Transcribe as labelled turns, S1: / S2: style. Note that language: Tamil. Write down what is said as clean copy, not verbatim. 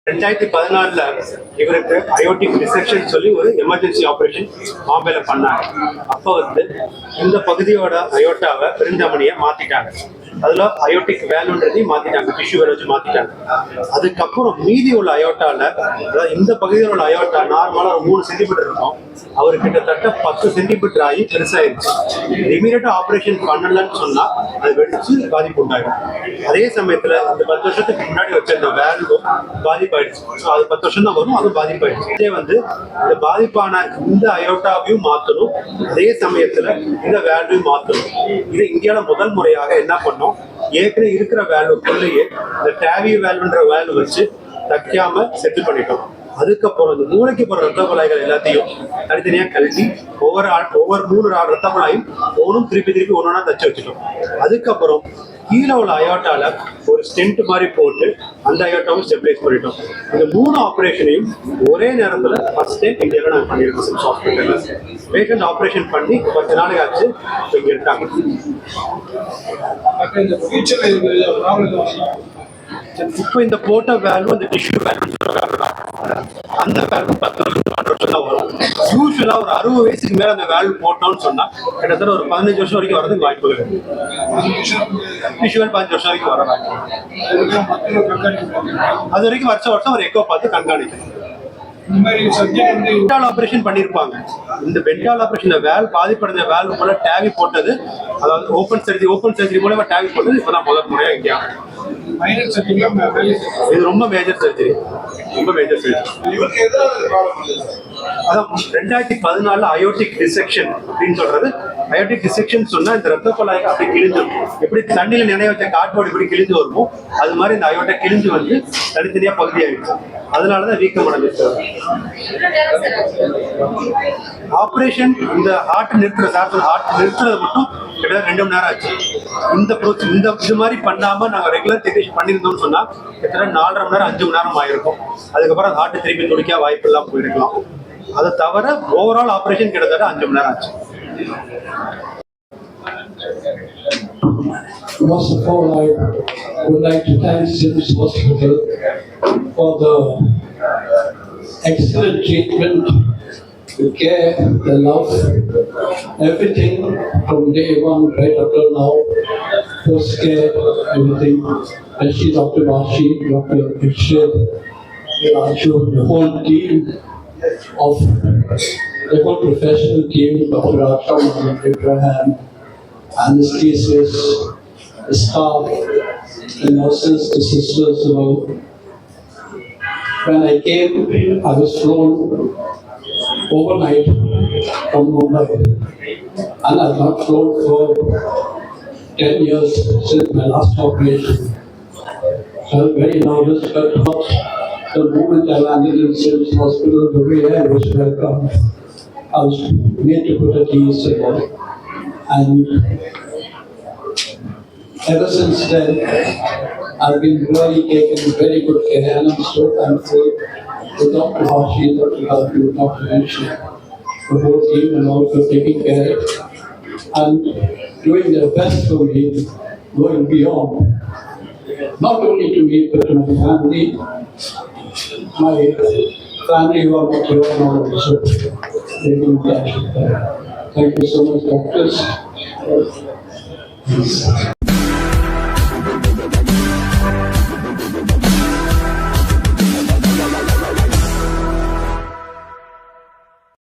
S1: 2014 இவருக்கு அயோட்டிக் டிசெக்ஷன் சொல்லி ஒரு எமர்ஜென்சி ஆப்ரேஷன் பாம்பேல பண்ணாங்க. அப்போ இந்த பகுதியோட அயோட்டாவை பெருந்தமணியை மாத்திட்டாங்க. அதுல அயோட்டிக் வேல்யூன்றதையும் மாத்திட்டாங்க, டிஷ்யூ வேலை வச்சு மாத்திட்டாங்க. அதுக்கப்புறம் மீதி உள்ள அயோட்டால, அதாவது இந்த பகுதியில் உள்ள அயோட்டா நார்மலா ஒரு 3 சென்டிமீட்டர் இருக்கும், அவர் கிட்டத்தட்ட 10 சென்டிமீட்டர் ஆகி பெருசாயிருச்சு. இமீடியட்டா ஆப்ரேஷன் பண்ணலன்னு சொன்னா அது வெடிச்சு பாதிப்பு உண்டாயிடும். அதே சமயத்துல இந்த 10 வருஷத்துக்கு முன்னாடி வச்ச இந்த வேல்வும் பாதிப்பாயிடுச்சு. அது 10 வருஷம் தான் வரும், அது பாதிப்பாயிடுச்சு. இதே இந்த பாதிப்பான இந்த அயோட்டாவையும் மாற்றணும், அதே சமயத்துல இந்த வேல்வையும் மாற்றணும். இது இந்தியாவில முதல் முறையாக என்ன பண்ணோம், ஏற்கனவே இருக்கிற வேல்வுக்குள்ளேயே இந்த டேவி வேல்வுன்ற வேல்வு வச்சு தைக்காம செட்டில் பண்ணிட்டோம். அதுக்கப்புறம் இந்த மூளைக்கு போற ரத்த குழாய்கள் எல்லாத்தையும் தனித்தனியா கழட்டி ஒவ்வொரு 3 ரத்த குழாயும் ஒன்றும் திருப்பி ஒன்னொன்னா தச்சு வச்சுட்டோம். அதுக்கப்புறம் கீழே உள்ள அயோட்டால ஒரு ஸ்டென்ட் மாதிரி போட்டு அந்த அயோட்டாவும் ஸ்டெபிலைஸ் பண்ணிட்டோம். இந்த 3 ஆப்ரேஷனையும் ஒரே நேரத்துல ஃபர்ஸ்ட் டைம் இந்தியாவில் நாங்கள் பண்ணியிருக்கோம். சிம்ஸ் ஹாஸ்பிட்டல்ல பேஷண்ட் ஆப்ரேஷன் பண்ணி 10 நாளைக்கு ஆச்சு இங்க இருக்காங்க. இப்போ இந்த போட்ட வேல்யூ அந்த டிஷ்யூ வேல்யூ அந்த வேல்யூ 10 வருஷம் தான் வரும். யூஸ்வலா ஒரு 60 வயசுக்கு மேல அந்த வேல்யூ போட்டோம்னு சொன்னா கிட்டத்தட்ட ஒரு 15 வருஷம் வரைக்கும் வரதுக்கு வாய்ப்பு இருக்கு. டிஷ்யூவல் 15 வருஷம் வரைக்கும் வர வாய்ப்பு. அது வரைக்கும் வருஷம் ஒரு எக்கோ பார்த்து கண்காணிக்கணும். வென்டால் ஆபரேஷன் பண்ணிருப்பாங்க. இந்த வென்டால் ஆபரேஷன் வேல் பாதிப்படைந்த வேல்வு போல டேவி போட்டது, அதாவது ஓபன் சர்ஜரி மூலமா டேவி போட்டது இப்பதான் முதல் முறையா இந்தியா. இது ரொம்ப மேஜர் சர்ஜரி, ரொம்ப மேஜர் சர்ஜரி. அதான் 2014 அயோட்டிக் டிசெக்ஷன் அப்படின்னு சொல்றது. அயோட்டிக் டிசெக்ஷன் சொன்னா இந்த ரத்த குழாய்கள் அப்படி கிழிஞ்சிடும். எப்படி தண்ணியில நினைவு வச்ச கார்ட்போர்டு இப்படி கிழிஞ்சு வருமோ அது மாதிரி இந்த அயோட்டை கிழிஞ்சு வந்து தனித்தனியா பகுதி ஆயிடுச்சு. அதனாலதான் வீக்கம் அடைஞ்சிருக்கு. ஆப்ரேஷன் இந்த ஹார்ட் நிறுத்துறது மட்டும் கிட்டத்தட்ட 2 மணி நேரம் ஆச்சு. இந்த இது மாதிரி பண்ணாம நாங்க ரெகுலர் டெக்னீஷியன் பண்ணியிருந்தோம்னு சொன்னா கிட்டத்தட்ட 4.5 மணி நேரம் 5 மணி நேரம் ஆயிருக்கும். அதுக்கப்புறம் ஹார்ட் திருப்பி துடிக்க வாய்ப்பு எல்லாம் போயிருக்கலாம். அதை தவிர ஓவரால் ஆப்ரேஷன் கிட்டத்தட்ட 5 மணி நேரம் ஆச்சு.
S2: First of all, I would like to thank Sims Hospital for the excellent treatment, the care, the love, everything from day one right up till now. First care, everything. Especially Dr. Vashi, Dr. Abhishek, Raju, the whole team of the whole professional team, Dr. Rasham and Abraham, anesthesists, the staff, the nurses, the sisters, you know. When I came, I was flown overnight from Mumbai, and I've not flown for 10 years since my last operation. So I was very nervous, but the moment I landed in Sims Hospital, the way I was welcomed, I was made to put at ease and ever since then, I've been really taking very good care, and I'm so thankful to Dr. Vashi, Dr. Raju, Dr. Abhishek, the whole team, and all for taking care and doing their best for me, going beyond. Not only to me, but to my family who are not here now also. They've been touched with that. Thank you so much, doctors.